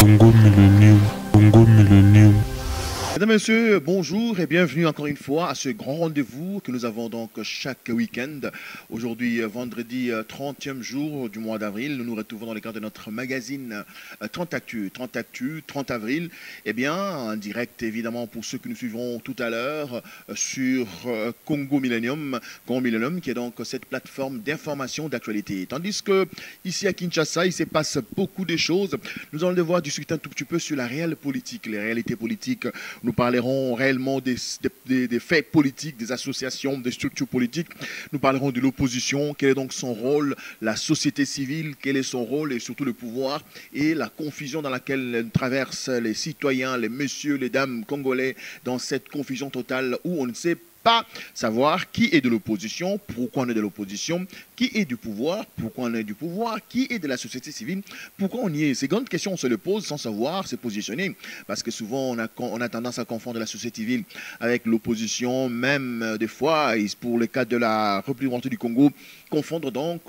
Congo Millennium, Congo Millennium. Mesdames, Messieurs, bonjour et bienvenue encore une fois à ce grand rendez-vous que nous avons donc chaque week-end. Aujourd'hui, vendredi 30e jour du mois d'avril, nous nous retrouvons dans le cadre de notre magazine 30 Actu, 30 avril. Eh bien, en direct évidemment pour ceux que nous suivrons tout à l'heure sur Congo Millennium qui est donc cette plateforme d'information d'actualité. Tandis que ici à Kinshasa, il se passe beaucoup de choses. Nous allons devoir discuter un tout petit peu sur la réelle politique, les réalités politiques. Nous parlerons réellement des faits politiques, des associations, des structures politiques. Nous parlerons de l'opposition, quel est donc son rôle, la société civile, quel est son rôle et surtout le pouvoir et la confusion dans laquelle traversent les citoyens, les messieurs, les dames congolais dans cette confusion totale où on ne sait pas savoir qui est de l'opposition, pourquoi on est de l'opposition, qui est du pouvoir, pourquoi on est du pouvoir, qui est de la société civile, pourquoi on y est. Ces grandes questions, on se les pose sans savoir se positionner, parce que souvent on a tendance à confondre la société civile avec l'opposition, même des fois, pour le cas de la République du Congo, confondre donc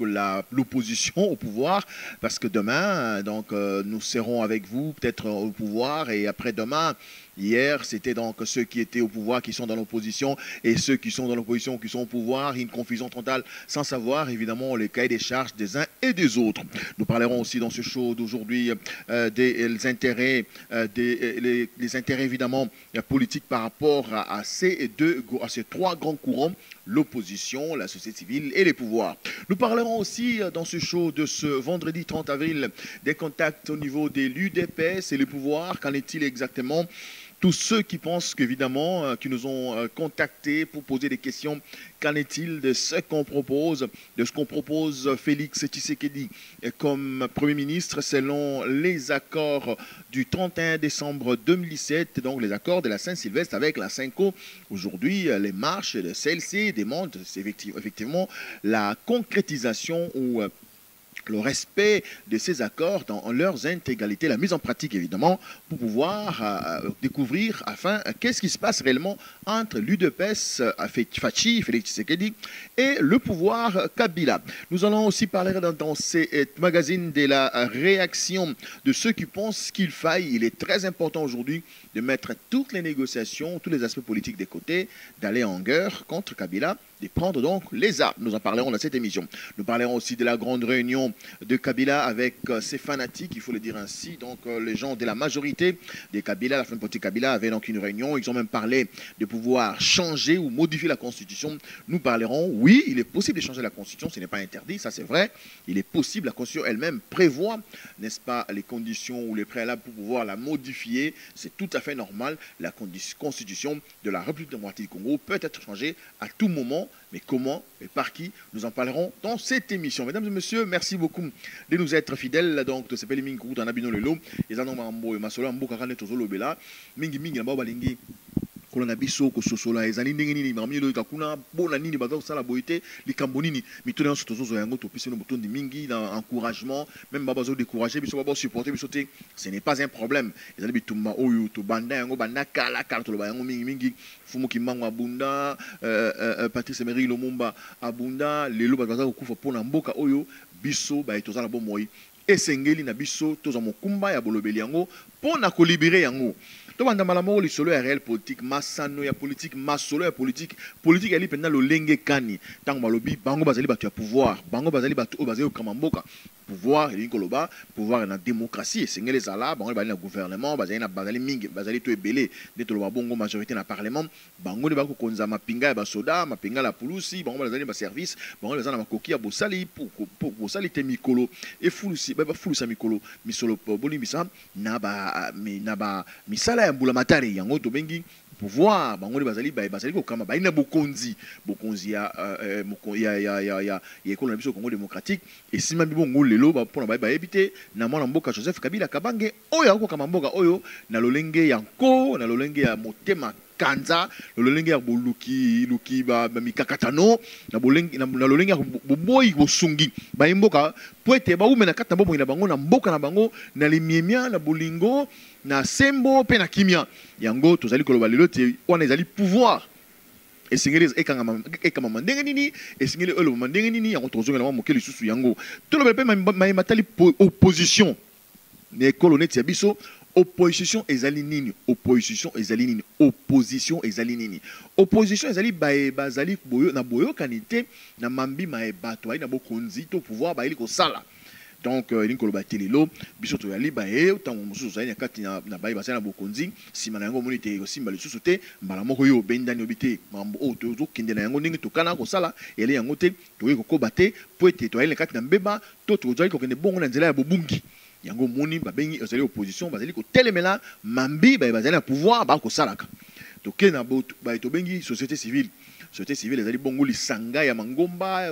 l'opposition au pouvoir, parce que demain, donc, nous serons avec vous, peut-être au pouvoir, et après-demain, hier, c'était donc ceux qui étaient au pouvoir qui sont dans l'opposition et ceux qui sont dans l'opposition qui sont au pouvoir. Une confusion totale sans savoir évidemment les cahiers des charges des uns et des autres. Nous parlerons aussi dans ce show d'aujourd'hui des intérêts, les intérêts évidemment politiques par rapport à ces trois grands courants, l'opposition, la société civile et les pouvoirs. Nous parlerons aussi dans ce show de ce vendredi 30 avril des contacts au niveau des l'UDPS et les pouvoirs. Qu'en est-il exactement? Tous ceux qui pensent qu'évidemment, qui nous ont contactés pour poser des questions, qu'en est-il de ce qu'on propose, Félix Tshisekedi comme Premier ministre selon les accords du 31 décembre 2017, donc les accords de la Saint-Sylvestre avec la Cinco. Aujourd'hui, les marches de celle-ci démontrent effectivement la concrétisation ou le respect de ces accords dans leur intégralité, la mise en pratique évidemment, pour pouvoir découvrir qu'est-ce qui se passe réellement entre l'UDPS, Fachi, Félix Tshisekedi, et le pouvoir Kabila. Nous allons aussi parler dans ces magazines de la réaction de ceux qui pensent qu'il faille. Il est très important aujourd'hui de mettre toutes les négociations, tous les aspects politiques de côté, d'aller en guerre contre Kabila, de prendre donc les armes. Nous en parlerons dans cette émission. Nous parlerons aussi de la grande réunion de Kabila avec ses fanatiques, il faut le dire ainsi, donc les gens de la majorité des Kabila, la famille politique Kabila avait donc une réunion, ils ont même parlé de pouvoir changer ou modifier la constitution. Nous parlerons, oui, il est possible de changer la constitution, ce n'est pas interdit, ça c'est vrai, il est possible, la constitution elle-même prévoit, n'est-ce pas, les conditions ou les préalables pour pouvoir la modifier, c'est tout à fait normal, la constitution de la République démocratique du Congo peut être changée à tout moment. Mais comment et par qui? Nous en parlerons dans cette émission. Mesdames et messieurs, merci beaucoup de nous être fidèles. Donc, de ce pays mingi dans Abino Lelo, les anons mambo et masolo mambo kakane tozolo bela, mingi mingi na baba lingi. Kolona biso ko sosola ezali ndenge nini mamie lo kakuna bona nini baza sala boité likambo nini mitona so tozo yango to pise no botondi mingi dans encouragement même baba zo décourager biso baba supporter biso te, ce n'est pas un problème. Ezali bitumba oyo to banda yango banda kala kala to yango mingi mingi fumu kimango abunda Patrice Emery Lumumba abunda lelo baza ko kufa pona mboka oyo biso ba etozala bo moi esengeli na biso toza mokumba ya bolobeli yango pona ko libérer yango. Tobanda malamo li solo ya réel politique masano ya politique masolo ya politique ali pendant lo lenge kani tango balobi bango bazali batu ya pouvoir bango bazali batu bazali kama mboka pouvoir et koloba pouvoir na démocratie sengele zala bango bazali na gouvernement bazali mingi bazali to ebele de to lo bongo majorité na parlement bango ne ba ko konza mapinga ya basoda mapinga la pulusi bango bazali ba service bango bazali na makoki ya bosali pour bosali te mikolo e fulusi ba fulusa mikolo misolo bolimbisa na ba misala mbula matari yango to bengi pouvoir bango bazali ko kama baina bokonzi ya ekolo na biso Congo démocratique et sima bibongo lelo ba pona ba ebité na mwana mboka Joseph Kabila Kabange oyo ko kama mboka oyo na lolenge ya nko na lolenge ya motema kanza lolenge ya luki ba mikakatano na bolenge na lolenge ya boboyi bosungi ba mboka poete ba umena kata bobo na bango na mboka na bango na limiemia na bolingo na sembo pe na kimia yango tozali koloba lelo te wana ezali pouvoir esengeli ekama mandenge nini esengeli olo mandenge nini yango tozongela mwa mokeli susu yango toloba pe matali opposition ne ekolo neti ya biso opposition ezali nini, opposition ezali nini, opposition ezali nini, opposition ezali bazali boyo na boyo kanite na mambi maebato ai na bokonzi to pouvoir ba ili ko sala. Donc il koloba telelo biso to yali bae tango mususu zali na kati na bae basala bokonzi sima na yango monite simba le susu mbala moko yo bendani obite mambo o to kinde na yango ndingi to kana ko sala yeli yango te to ko koba te po ete to yali na kati na mbeba to zali ko kende bongo na nzela ya bobungi yango moni babengi ezali opposition bazali ko telemela mambi bae bazali na pouvoir ba ko salaka to kena ba to bengi société civile. Société civile ezali bongo lisanga ya mangomba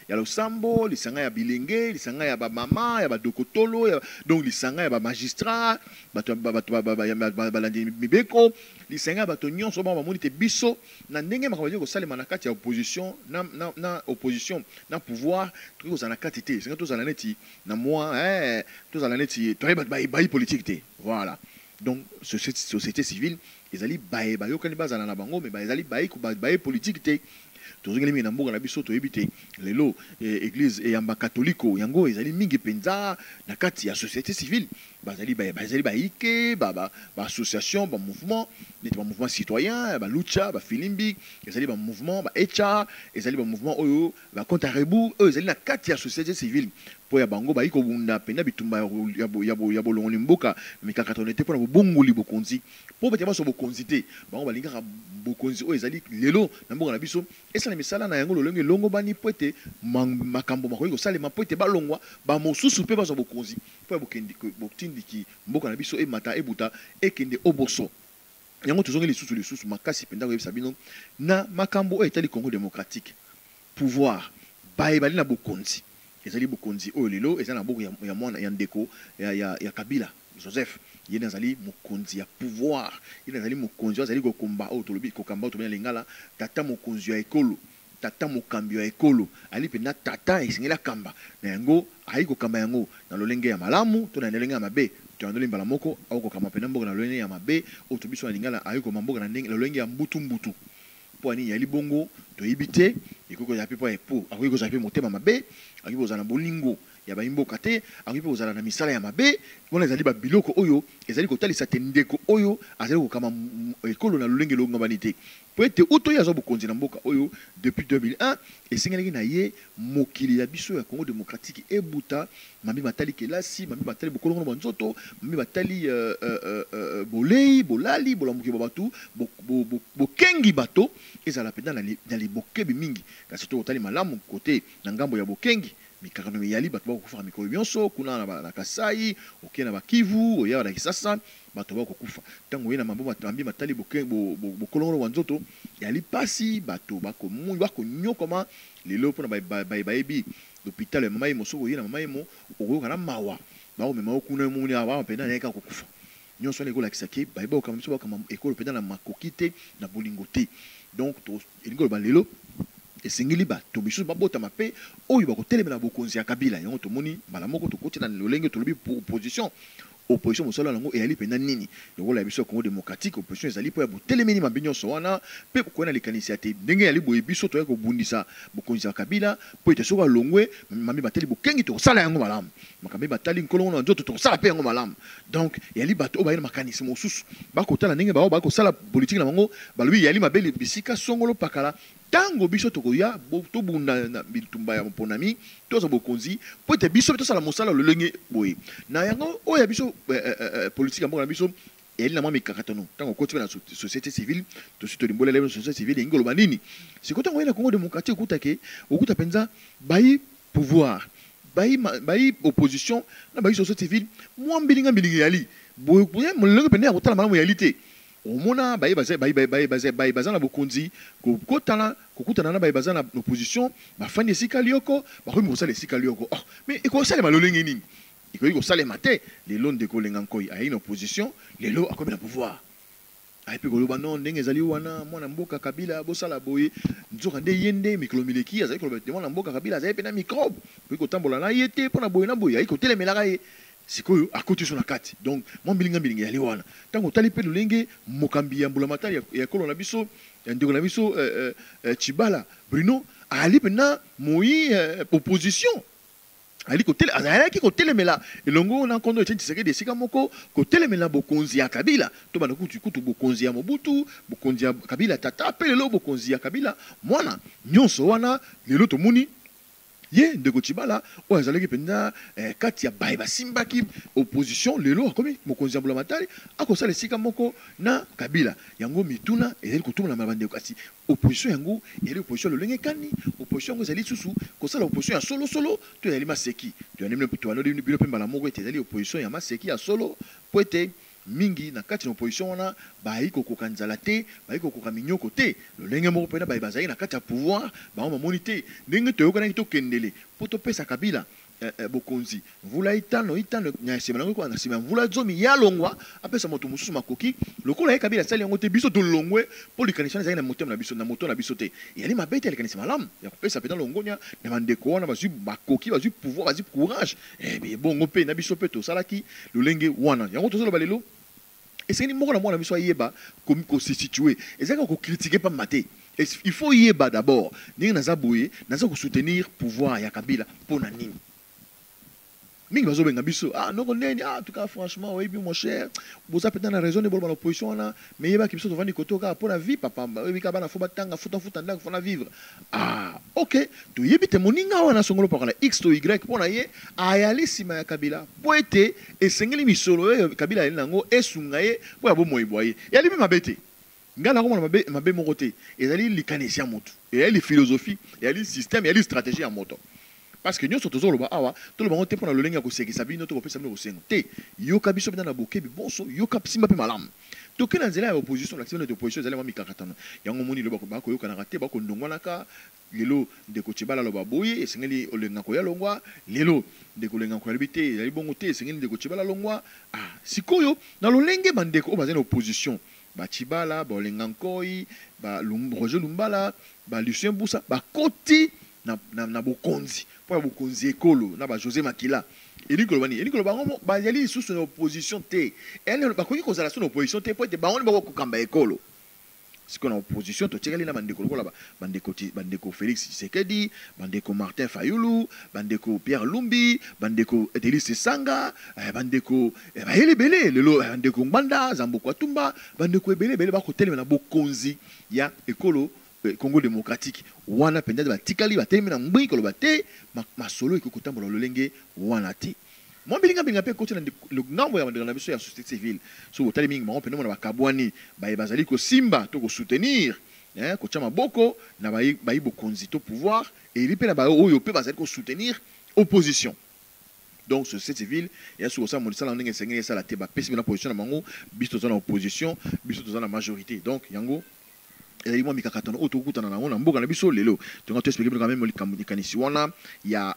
ya losambo, lisanga ya bilenge, lisanga ya ba mama, ya ba dokotolo, donc lisanga ya ba magistrat, bato balandi mibeko, lisanga bato nyonso ba monite biso na ndenge makabali ko salema na kati ya opposition na opposition na pouvoir to ko na kati te, singa to za neti na moi to za neti to ba politique te. Voilà. Donc société civile ezali bayokani bazana na bango mais ezali baye politique te tozongeli na mboka na biso toyebi te lelo église eyamba catholique yango ezali mingi penza na kati ya société civile bazali baike ba association ba mouvement ba mouvement citoyen ba lucha ba filimbi ezali ba mouvement ba echa ezali ba mouvement oyo ba contre rebu ezali na kati ya société civile po ya bango baiko bunda pena bitumba ya bolongoli mboka mikakatonete pona bongoli bokonzi po bete baso bokonzi te bango balingaka bokonzi oyo ezali lelo na mboka na biso esala misala na yango lolenge longo bani poete makambo makoyi ko salema poete balongwa ba mosusu pe baso bokonzi po ya bokindiki mboka na biso emata ebuta ekende oboso yango tozongeli lisusu makasi penda ko yebisa bino na makambo oyo etali Congo démocratique pouvoir bali na bokonzi ezali bokonzi oyo lelo ezali na boko ya mwana ya ndeko ya Kabila Joseph yene azali mokonzi ya pouvoir yene azali mokonzi azali ko komba o tolobi ko kamba to bien lingala tata mokonzi ya ekolo tata mokambi ya ekolo ali pe na tata esingela kamba na yango ayi ko kamba yango na lolenge ya malamu to na lolenge ya mabe to na lolimba la moko au ko kamba pe na mboka na lolenge ya mabe o to biso na lingala ayi ko mamboka na ndenge lolenge ya mbutu po ani yali bongo to yibite ikoko ya pipo epo akoki ko zapi motema mabe akoki ko zana bolingo ya baimboka te akoki ko zana na misala ya mabe bona ezali ba biloko oyo ezali ko talisa te ndeko oyo azali ko kama ekolo na lolenge longa banite po ete uto ya zo bokonzi na mboka oyo depuis 2001 esengelaki na ye mokili ya biso ya Congo démocratique ebuta mami batali kelasi mami batali bokolongo na nzoto mami batali bolei bolali bolamuki babatu bokengi bato ezala penda na li bokebi mingi kasi to otali malamu kote na ngambo ya bokengi mikakano yali bato bakokufa mikolo byonso kuna na Kasai okena ba Kivu oya na Kisasa bato bakokufa tango yena mambo batambi matali bokolongo na nzoto yali pasi bato bakonyokoma lelo pona bayebi l'hôpital ya mama yemo soko yena mama yemo okoyoka na mawa bao mema okuna muni awa penda neka kokufa nyonso na ekola kisaki bayeba okama biso bakama ekolo penda na makokite na bolingo te donc to elingo ba lelo esengeli bato biso babotama pe oyo bakotelemela bokonzi ya Kabila yango tomoni mbala moko tokoti na lolenge tolobi opposition mosala nango eyali pena nini lokola biso Congo démocratique opposition ezali po ya botelemeni mabe nyonso wana pe koyena likanisi te ndenge yali boye biso toya kobundisa bokonzi ya Kabila po ete soka longwe mami bateli bokengi tokosala yango malamu makambe batali nkolongo na nzoto tokosala pe yango malamu donc yali bato oyo bayena makanisi mosusu bakotala ndenge bao bakosala politique na bango balobi yali mabeli bisika songolo pakala tango biso tokoya tobunda na bitumba ya mponami toza bokonzi po ete biso tosala mosala lolenge boye na yango oyo biso politique ya mboka na biso yali na mwa mikakatano tango koti na société civile to limbola la société civile ngolo banini sikoto ngoyena Congo démocratique okuta penza bayi pouvoir bayi opposition na bayi société civile mwa mbilinga yali boye molenge pende ya kotala malamu yali te omona baza na bokonzi kokutana na baza na opposition bafandi esika lioko bakomi kosala esika lioko mais ekosalema lolenge nini ikoki kosalema te lelo ndeko lenga nkoi ayi na opposition lelo akomi na pouvoir ayi mpe koloba non ndenge ezali wana mwana mboka Kabila bosala boye nzoka nde ye nde mikolo mileki azali koloba te mwana mboka Kabila azali mpe na microbe okoki kotambola na ye te mpona boye na boye ayi kotelemelaka ye sikoyo akoti so na kati donc mwa mbilinga yali wana tango tali pe lolenge mokambi ya mbula matali ya kolo na biso ndeko na biso Chibala Bruno ali pe na moi opposition ali kotel azalaki kotelemela elongo na kondo eti Tshisekedi esika moko kotelemela bokonzi ya Kabila to bana kutu bokonzi ya Mobutu bokonzi ya Kabila tata pe lelo bokonzi ya Kabila mwana nyonso wana lelo tomuni ye ndeko Tshibala o azalaki penda kati ya baye basimbaki opposition lelo akomi mokonzi ya Mbulamatari akosala esika moko na Kabila yango mituna ezali kotuma na mabandeko kasi opposition yango eli opposition lolenge kani opposition yango ezali susu kosala opposition ya solo to ezali maseki to yanimle to anodi bilo pemba la moko ezali opposition ya maseki ya solo po ete mingi na kati na opposition wana bayi kokoka nzala te bayi kokoka minyoko te lolenge moko pena bayi bazali na kati ya pouvoir ba mamoni te ndenge toyokana to kendele po to pesa Kabila bokonzi vula itano nya sema nango kwa nasema vula zomi ya longwa apesa moto mususu makoki lokola ye Kabila sali yango te biso to longwe po likanisha zali na motema na biso na moto na biso te yali mabete likanisa malam ya kopesa pena longonya na bandeko wana bazu makoki bazu pouvoir bazu courage bongo pe na biso pe to salaki lolenge wana yango to solo balelo et moko na mwana biso yeba comme ko se situer ezaka ko critiquer pas maté il faut yeba d'abord ninga naza boye naza ko soutenir pouvoir ya Kabila pona nini mingi bazo benga biso noko neni en tout cas franchement oui mon cher boza peut-être na raison de bolba l'opposition na mais yeba ki biso tovandi kotoka pona vie papa oui ka bana fo batanga futa ndanga fona vivre OK to yebi te moninga wana songolo pakala x to y pona ye ayali sima ya Kabila po ete esengeli misolo Kabila yali nango esunga ye po ya bomoyi boye yali bi mabete ngala ko mabe moko te ezali likanisi ya moto ezali philosophie ezali système ezali stratégie ya moto parce que nous sommes toujours là awa tout le monde te pona lolenga ko seki sabino to ko pesa mino ko sengo te yoka biso bina na bokebi bonso yoka simba pe malam to kena nzela ya opposition l'action de opposition ezali mami kakatano yango moni loba ko ba ko yoka na rate ba ko ndongwana ka lelo ndeko Tshibala loba boye esengeli olenga ko ya longwa lelo ndeko lenga ko yalibite ezali bongo te esengeli ndeko Tshibala longwa sikoyo na lolenge bandeko o bazana opposition ba Tshibala ba olenga nkoi ba Roger Lumbala ba Lucien Boussa ba koti na bokonzi pour bokonzi ekolo na ba José Makila elikolo bango ba yali sous une opposition te elle ba koki kozala sous une opposition te pour te ba on ba ko kamba ekolo c'est qu'on a opposition to tshekali na bandeko lokola bandeko Félix Tshisekedi bandeko Martin Fayulu bandeko Pierre Lumbi bandeko Delis Sanga bandeko bayele belé lelo bandeko Mbanda Zambo Kwatumba bandeko belé ba ko telema na bokonzi ya ekolo Congo démocratique wana penda ba tikali ba telema na ngbi koloba te masolo ikokotambola lolenge wana te moi bilinga pe côté le ngambo ya bandela biso ya société civile so otali mingi ma penda na bakabwani ba bazali ko simba to ko soutenir ko chama boko na ba bokonzi to pouvoir et lipe na ba oyo pe bazali ko soutenir opposition. Donc société civile ya so ça monisa la ndenge sengeli ça la te ba pesi na position na mango biso to na opposition biso to na majorité donc yango et moi mikakatono otokutana na ngona mboka na biso lelo tonga to expliquer quand même likanisi wana ya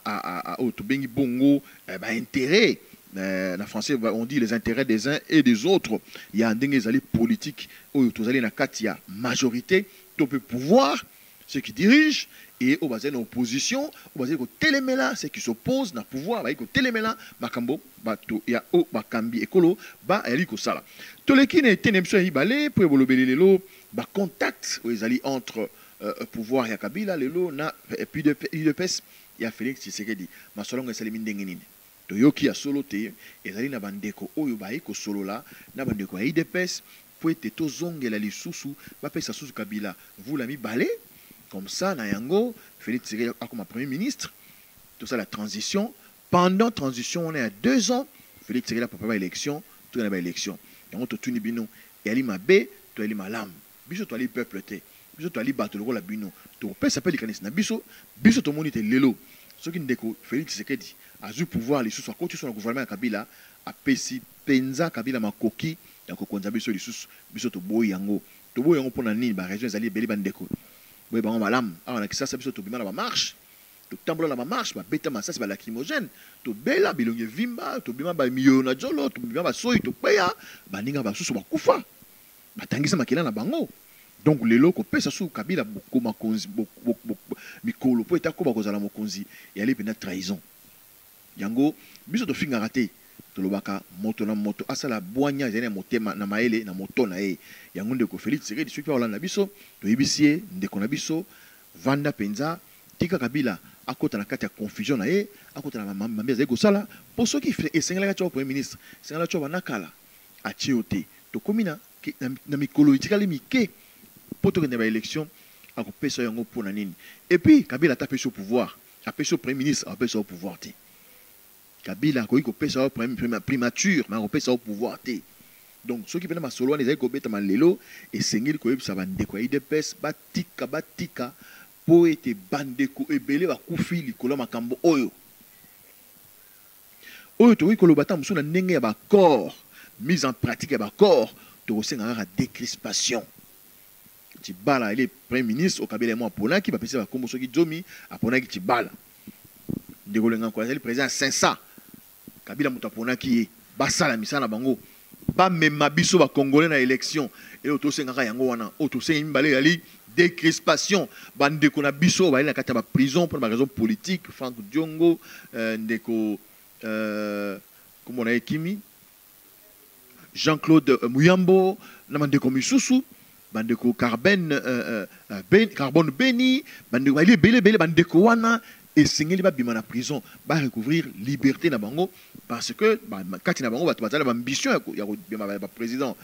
to bengi bongo ba intérêt en français on dit les intérêts des uns et des autres il y a ndenge ezali politique oyo tozali na kati ya majorité to peut pouvoir ceux qui dirigent et au basé en opposition au basé ko telemela ceux qui s'opposent na pouvoir ba ko telemela makambo bato ya o bakambi ekolo ba yali ko sala to lekine tenemso ibale pour bolobeli lelo ba contact où ils allaient entre pouvoir ya Kabila lelo na et puis de UDPS ya Félix Tshisekedi masolongo esali mindenge nini to yoki ya solo te ezali na bandeko oyo ba iko solo la na bandeko ya UDPS pour être tozongela lisusu ba pesa susu Kabila vous l'ami balé comme ça na yango Félix Tshisekedi comme premier ministre tout ça la transition pendant transition on est à 2 ans Félix Tshisekedi a préparé élection tout na ba élection yango to tuni bino et ali mabe to ali malam biso to ali peuple te biso to ali bato lokola bino to pesa pe likanisi na biso to moni te lelo soki ndeko Félix Tshisekedi azu pouvoir lisusu akoti so na gouvernement ya Kabila apesi penza Kabila makoki ya kokonza biso lisusu biso to boyi yango pona nini ba région ezali beli bandeko boye bango malam awa na kisasa biso to bima na ba marche to tambola na ba marche ba beta masasi ba lacrymogène to bela bilonge vimba to bima ba miyo na jolo to bima ba soyi to peya baninga ba susu ba kufa batangisa makila na bango donc lelo ko pesa su Kabila boko makonzi mikolo po eta ko bakozala mokonzi ya li pena trahison yango biso to finga raté to lobaka moto na moto asala boanya zene motema na maele na moto na ye yango ndeko Félix Tshisekedi soki olanda biso to yibisie ndeko na biso vanda penza tika Kabila à côté de la confusion, à côté de la mamie Gosala, pour ceux qui fait, et c'est là que Premier ministre, c'est là que tu as Nakala, à Tchéoté, to Komina, qui n'a mis coloïtikali, Mike, pour te gagner l'élection, à couper ça yango pour nanine. Et puis, Kabila a tapé sur le pouvoir, a tapé sur le Premier ministre, a tapé sur le pouvoir. Kabila a coupé ça au primature, mais a coupé ça au pouvoir. Donc, ceux qui viennent à Solo, ils ont coupé ça lelo, et c'est qu'ils ont ça va décoyer des pes, batika, pour être bandeko, et belé va koufi, l'ikolo makambo oyo. Oyo, tu vois, que le bâtiment, sur la nenge ya corps, mise en pratique ya corps, tu vois, c'est une décrispation. Tu bala, il est Premier ministre, au Kabila, moi, Pona, qui va passer à comme ceux qui domi, à Pona qui tu bala. De Golengan, quoi, le président Sensa, Kabila Moutapona qui est, Basala, Misana Bango. Ba même biso ba congolais na élection et auto sengaka yango wana auto sengi mbale yali décrispation bande ko na biso ba ina kata ba prison pour des raisons politiques Franck Diongo ndeko comment on a Kimi Jean-Claude Muyambo na mandeko misusu bandeko Carbone Beni bandeko ba belé bandeko wana et sengeli ba bima na prison ba recouvrir liberté na bango parce que quand na bango ba bazala ambition ya président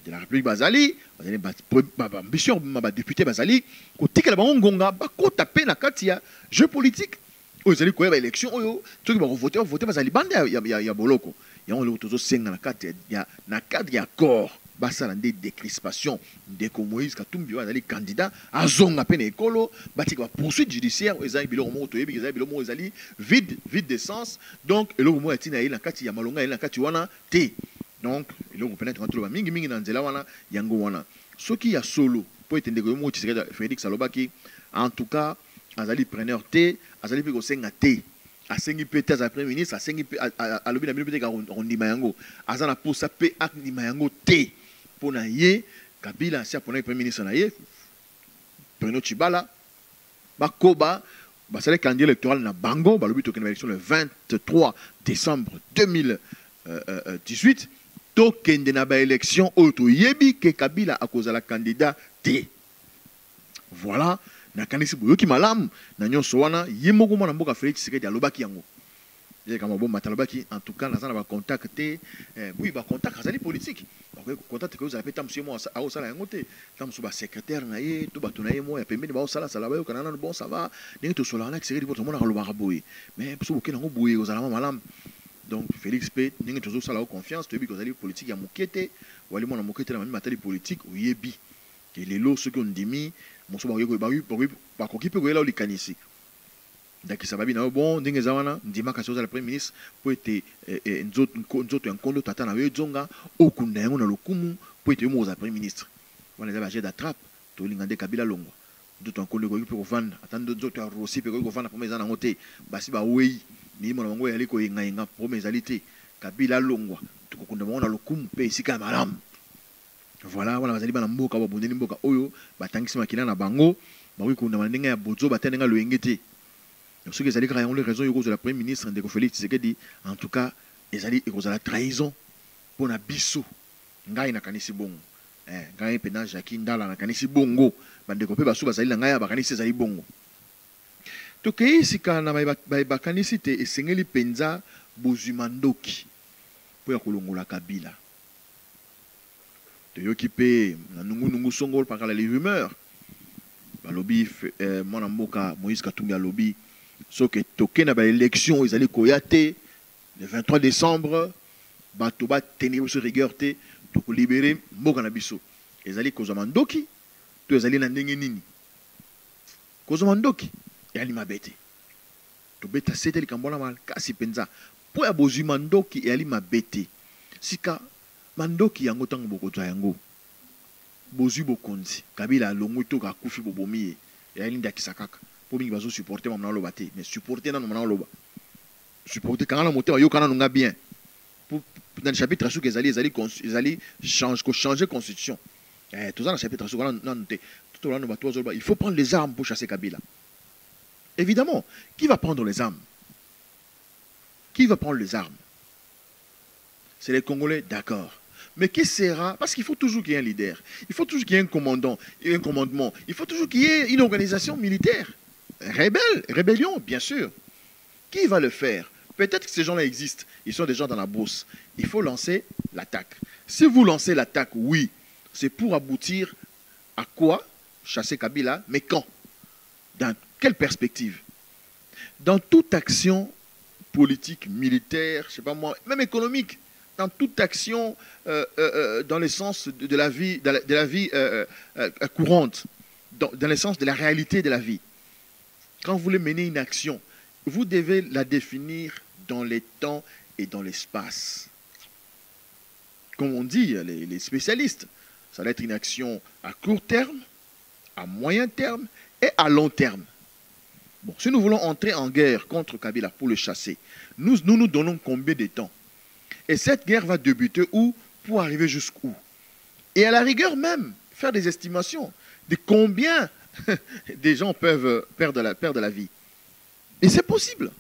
de la République bazali bazali ambition ba député bazali ko tikela bango ngonga ba ko taper na kati ya jeu politique ozali ko ya élection oyo to ki ba voter bazali bande ya boloko ya on le tozo senga na kati ya na cadre ya corps basala nde décrispation ndeko Moïse Katumbi azali candidat azonga pene ekolo batika ba poursuite judiciaire ezali biloko moko toyebi ezali biloko moko ezali vide d'essence donc eloko moko etina ye na kati ya malonga ye na kati wana te donc eloko pena to ba mingi na nzela wana yango wana soki ya solo po ete ndeko moko Tshisekedi Félix alobaki en tout cas azali preneur te azali pe ko senga te asengi pete za Premier ministre asengi pe alobi na bino pete ka ondima yango azana posa pe aknima yango te pona ye Kabila sia pona Premier ministre na ye Bruno Tshibala bakoba basale candidat électoral na bango balobi to kena élection le 23 décembre 2018 to kende na ba élection oto yebi ke Kabila akozala candidat te voilà na kanisi boyoki malamu na nyonso wana ye moko mwana mboka Félix Tshisekedi alobaki yango ye kama bon matalobaki en tout cas nazana ba contacter oui ba contact azali politique ba contact que vous avez tam monsieur moi a osala yango te tam so ba secrétaire na ye to ba tona ye mo ya pembeni ba osala sala ba yo kana bon ça va ndenge to sola na Tshisekedi poto mona kalobaka boye mais so bokena ngo boye ozala malamu donc Félix P ndenge to sala confiance to bi ko azali politique ya mokete wali mona mokete na matali politique oyebi ke lelo ce qu'on dimi mon so ba ko kipe ko yela olikanisi ndakisa babi na bon ndenge zawana ndima kasi ozala Premier ministre po ete nzoto ya nkondo tata na yo zonga okunda yango na lokumu po ete yo mo ozala Premier ministre wana eza bajet d'attrape tolinga nde Kabila longwa nzoto ya nkondo ekoki mpe kovanda ata nzoto ya Rossi mpe ekoki kovanda pome eza nango te basi bawei milimo na bango eyali koyengayenga pome ezali te Kabila longwa tokokunda bango na lokumu mpe esika ya malamu voilà wana bazali bana mboka babundeli mboka oyo batangisi makila na bango bakoki kunda ndenge ya bozo batendenga loyenge te ceux qui allaient créer les raisons de la Premier ministre de Félix Tshisekedi en tout cas ils allaient la trahison pour na biso ngai na kanisi bongo ngai pena Jacques Ndala na kanisi bongo bande ko pe basu bazali na ngai ba kanisi zali bongo to ke sika na ba kanisi te esengeli penza bozumandoki po ya kolongola Kabila to yoki pe na nungu songol par les rumeurs balobi mwana mboka Moïse Katumbi alobi ce que toqué na ba élection ils allaient koyate le 23 décembre batoba tenir sur rigueur te to ko libérer mboka na biso ils allaient kozamandoki to ils allaient na ndenge nini kozamandoki yali mabete to beta sete likambona mal kasi penza po ya bozumandoki yali mabete sika mandoki yango tango bokotwa yango bozu bokonzi Kabila longo to ka kufi bobomi yali ndakisa kaka pour mingi bazo supporter mamna loba te mais supporter na mamna loba supporter quand la moteur yo kana nunga bien pour dans le chapitre sous que ils allaient changer constitution tout ça dans le chapitre sous non tout là il faut prendre les armes pour chasser Kabila évidemment qui va prendre les armes c'est les Congolais d'accord. Mais qui sera? Parce qu'il faut toujours qu'il y ait un leader. Il faut toujours qu'il y ait un commandant, un commandement. Il faut toujours qu'il y ait une organisation militaire. Rébellion, bien sûr. Qui va le faire? Peut-être que ces gens-là existent. Ils sont déjà dans la brousse. Il faut lancer l'attaque. Si vous lancez l'attaque, oui, c'est pour aboutir à quoi? Chasser Kabila, mais quand? Dans quelle perspective? Dans toute action politique, militaire, je sais pas moi, même économique, dans toute action dans le sens de la vie, courante, dans le sens de la réalité de la vie. Quand vous voulez mener une action, vous devez la définir dans les temps et dans l'espace. Comme on dit, les spécialistes, ça va être une action à court terme, à moyen terme et à long terme. Bon, si nous voulons entrer en guerre contre Kabila pour le chasser, nous donnons combien de temps? Et cette guerre va débuter où? Pour arriver jusqu'où? Et à la rigueur même, faire des estimations de combien des gens peuvent perdre la vie. Et c'est possible.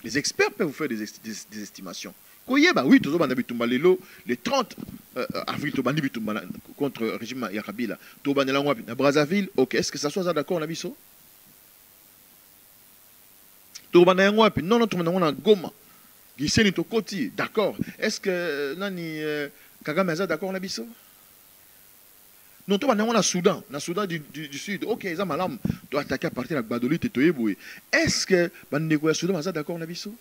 Les experts peuvent vous faire des estimations. Koyeba, oui, le 30 avril, contre le régime Yakabila, à Brazzaville, ok, est-ce que ça soit d'accord, on a vu ça? Non, on a Goma. D'accord. Est-ce que Nani Kagame est d'accord, on a vu ça? Non, on a Soudan, du Sud. Ok, ils ont malam, doit attaquer à partir de Badoli et Toyeboué. Est-ce que Bandeko Soudan est d'accord, on a vu ça?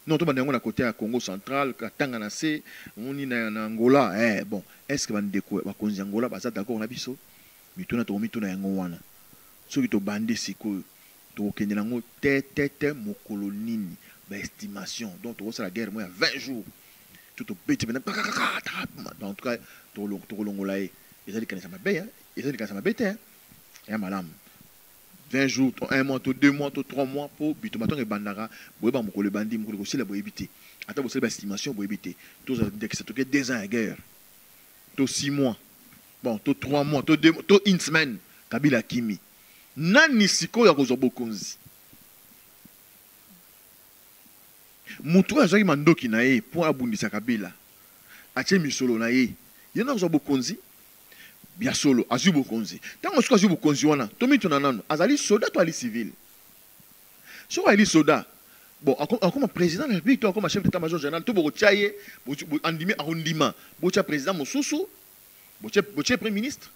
Non, on a côté à Congo central, à Tanganase, on est en Angola. Bon, est-ce que Bandeko est Angola, d'accord, on a vu ça? Mais tout le monde est en Angola. Ceux qui ont bandé, c'est quoi? Tokende nango tete mokolonini ba estimation donc to la guerre moi 20 jours tout au bête maintenant en tout cas to longola et ezali kanisa mabe hein ezali kanisa mabe te hein malam 20 jours to 1 mois to 2 mois to 3 mois pour bitomaton e bandara boyeba mokolo bandi mokolo ko sila boyebité ata bo sila ba estimation boyebité to za que c'est que 2 ans à guerre to 6 mois bon to 3 mois to 2 to une semaine Kabila Kimi nani siko ya kozwa bokonzi mutu azaki mandoki na ye po abundisa Kabila atie misolo na ye ye na kozwa bokonzi bia solo azwi bokonzi tango siko azwi bokonzi wana tomituna nano azali soda to ali civil soko ali soda bon comme président de la République comme chef d'état-major général to boko tiaye andimi arondima bocha président mosusu bocha premier ministre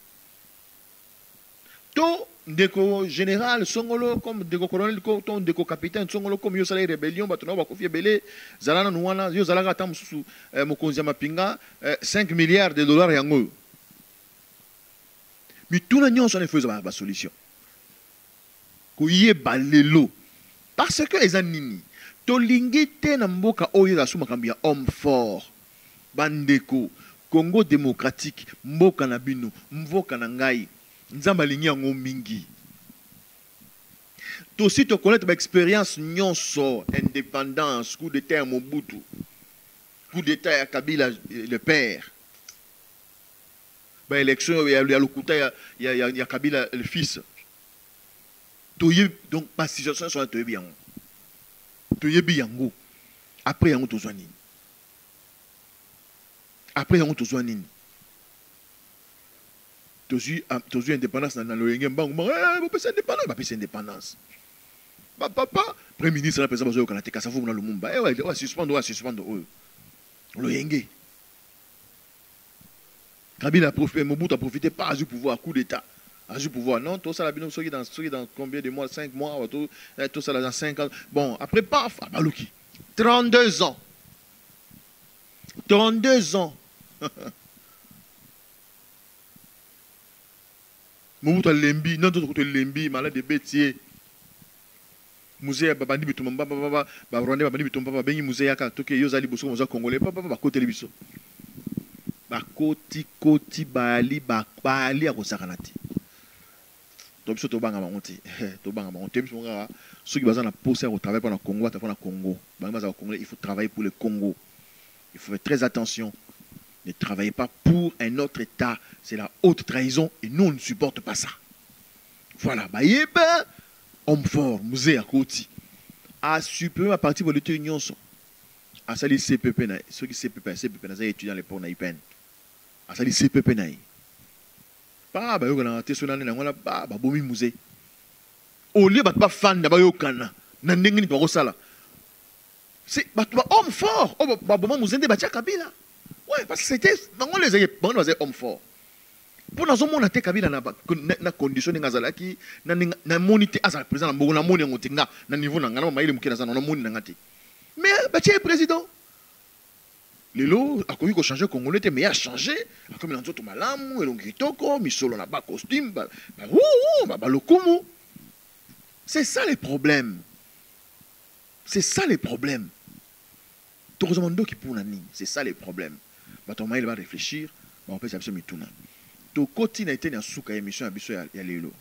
to ndeko général songolo comme ndeko colonel ko to ndeko capitaine songolo comme yo sala rébellion batuna ba kofi belé zalana nuwana yo zalaka tam susu mokonzi mapinga 5 milliards de dollars yango mi tuna nyonso ne faisait ba solution ko yeba lelo parce que ezanini to lingite na mboka oyo za suma kambia homme fort bandeko Congo démocratique mboka na bino mvoka na ngai nzamba lingi yango mingi to si to connaître ba expérience nyonso indépendance coup d'état Mobutu coup d'état ya Kabila le père ba élection ya lokuta ya Kabila le fils to yeb donc pas situation sur to yebi yango to yebi yango après yango to zwanini après yango to zwanini Tozu indépendance dans le Yengem Bang, vous pouvez indépendance, vous pouvez indépendance. Papa, premier ministre, la présidence au Canada, ça vous dans le Mumba, on va suspendre, le Yengé. Kabila a profité, Mobutu a profité pas du pouvoir, coup d'État. À du pouvoir, non, tout ça, la bino, dans combien de mois, 5 mois, tout ça, dans 5 ans. Bon, après, paf, Balouki. 32 ans. 32 ans. Mobutu lembi non to lembi malade de bêtier musée babandi bitumba baba ba rwanda babandi bitumba bengi musée yaka toke yozali boso moza congolais papa ba côté biso ba koti bali a kosakanati to biso to banga monti to banga monti biso ngara ceux qui bazana poser au travail pour le Congo à faire le Congo banga za Congolais il faut travailler pour le Congo il faut faire très attention. Ne travaillez pas pour un autre État. C'est la haute trahison et nous, on ne supporte pas ça. Voilà. Homme fort, musée à côté. À supprimer à partir de l'État union. À salir CPP, ceux qui CPP, ils étudient les ports naïpen. À salir CPP, pas, bah, on a été sur l'année, on a pas, bah, bomi musée. au lieu de fan de Bayokana, Nandengini Barosala. C'est homme fort. Oh, bon, vous êtes Batia Kabila. Ouais, parce que c'était. On les a hommes forts. Pour nous, on a été Kabila na condition de Gazalaki, na monité à sa président, na moni ngotinga, na niveau na ngana maïle mukina na moni ngati. Mais Batia est président. Lelo a connu qu'on changeait Congolais, mais il a changé. Comme il a dit tout malam, il a dit toko, misolo na ba costume, ba lokumu. C'est ça les problèmes. C'est ça les problèmes. C'est ça les problèmes. Il va réfléchir, on peut s'appeler Mituna. To koti na été na souka émission à biso ya lelo.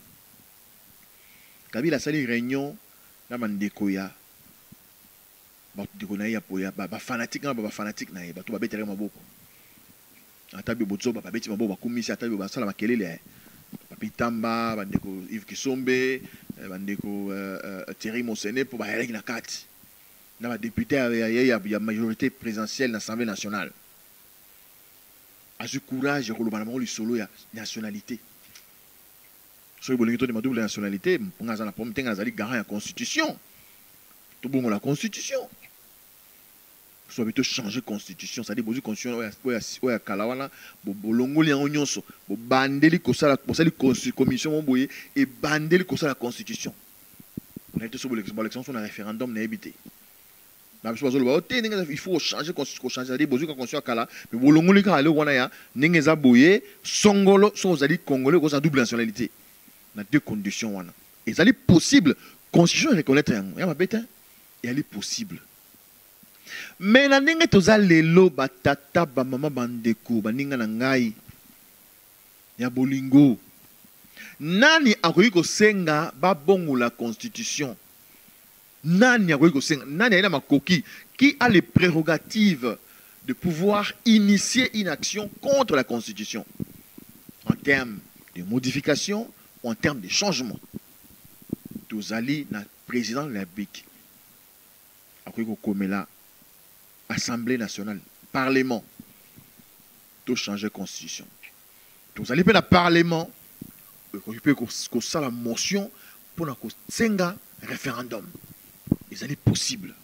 Kabila sali réunion na mandeko ya ba ndeko na ya poya ba fanatique na ye ba to ba betere maboko. Atabi botso ba beti maboko ba komisi atabi ba sala makelele. Ba pitamba ba ndeko Yves Kisombe, ba ndeko Thierry Mosene pour ba yaki na kati. Na député il y a majorité présidentielle dans l'Assemblée nationale. A ce courage, il solo ya nationalité. Si vous voulez de double nationalité, on a la constitution. Tout le monde la constitution. Soit plutôt changer constitution, ça dit que la constitution est kalawana, bolongoli en nyonso, bandeli kosala commission boye et bandeli kosala la constitution. On a été sur l'élection sur un référendum n'a évité. Il faut changer changer des besoins conscient kala mais bolongoli ka ale wana ya ningeza boye songolo so zali congolais ko sa double nationalité na deux conditions wana et ça est possible constitution reconnaître ya mabeta et elle est possible mais na ndenge toza lelo batata ba mama bandeko baninga na ngai ya bolingo nani akoyi ko senga ba bongo la constitution. Nani a makoki qui a les prérogatives de pouvoir initier une action contre la Constitution en termes de modification ou en termes de changement. Tous allés na président de la République, la Assemblée nationale, Parlement, tout changer la Constitution. Tous allés na Parlement, qu'on ça la motion pour un référendum. C'est possible.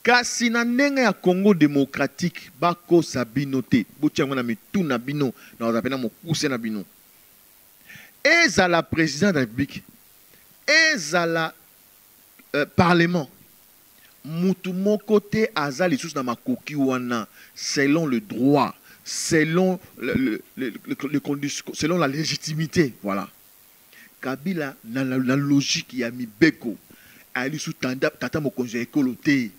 Car si na ndenge ya Congo démocratique bako sabinote botiango na mituna bino na zapena mokuse na bino ezala président de la République ezala parlement mutu moko te azali sous na makoki wana selon le droit selon les conditions selon la légitimité voilà. Kabila na la logique ya mibeko ali sous tata mokonzi ya ekolo te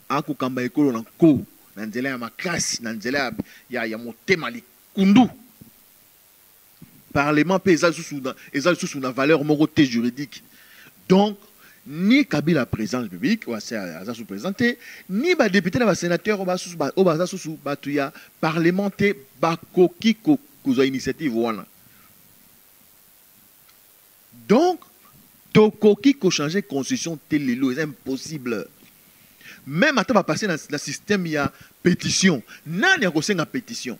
ako kamba ekolo na ko na nzela ya makasi na nzela ya motema likundu parlement pe ezali sous na valeur moko te juridique donc ni Kabila président de la République ou aza sous présenté ni ba député na ba sénateur o ba sous batu ya parlementaire bakoki ko kozwa initiative wana donc tokoki ko changer constitution telelo c'est impossible même attends va passer dans le système il y a pétition nani a kosenga pétition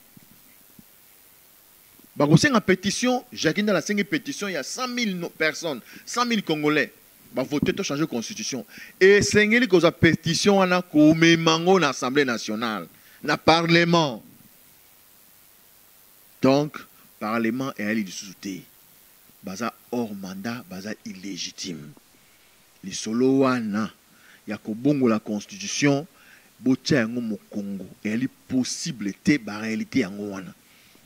ba kosenga pétition Jacques dans la 5 pétition il y a 100 000 personnes 100 000 Congolais va voter pour changer constitution et sengeli ko za pétition wana ko memango na Assemblée nationale na parlement donc parlement est allé du sous-té baza hors mandat, baza illégitime. Les solo wana ya kobongo la constitution botia yango mo Congo et elle est possible te ba réalité yango wana.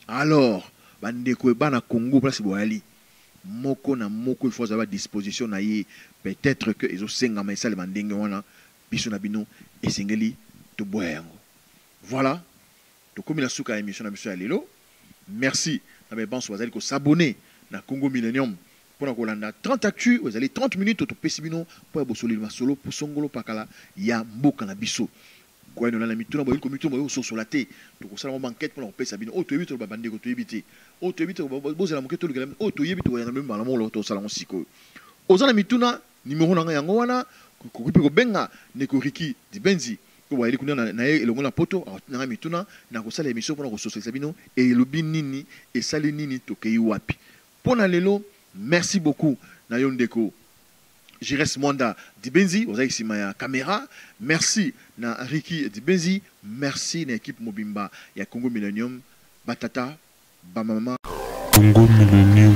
Alors bandeko ba na Congo place boali moko na moko il faut avoir disposition na ye peut-être que ezo senga ma sale bandenge wana biso na bino esengeli to boya yango. Voilà. To komi na suka émission na biso ya lelo. Merci. Na be banso bazali ko s'abonner na Congo Millennium pour la Colanda 30 actus vous allez 30 minutes au pesibino pour bosoli masolo pour songolo pakala ya mboka na biso quoi nous la mituna boy comité boy sur la té donc ça la enquête pour pesa bino o to yebito ba bande ko to yebite o to yebito bozela moketo le galam o to yebito ya même malamu lo to sala siko ozana mituna numéro na yango wana ko ko benga ne ko riki di benzi ko ba ile kuna na elongo na poto na mituna na ko sala émission pour ko socialiser bino et lobi nini et sali nini to kei wapi. Pour lelo merci beaucoup na Yondeko. Jires Mwanda Dibenzi, vous avez ici ma caméra. Merci na Ricky Dibenzi. Merci na équipe Mobimba ya Congo Millennium. Batata, Bamama. Congo Millennium.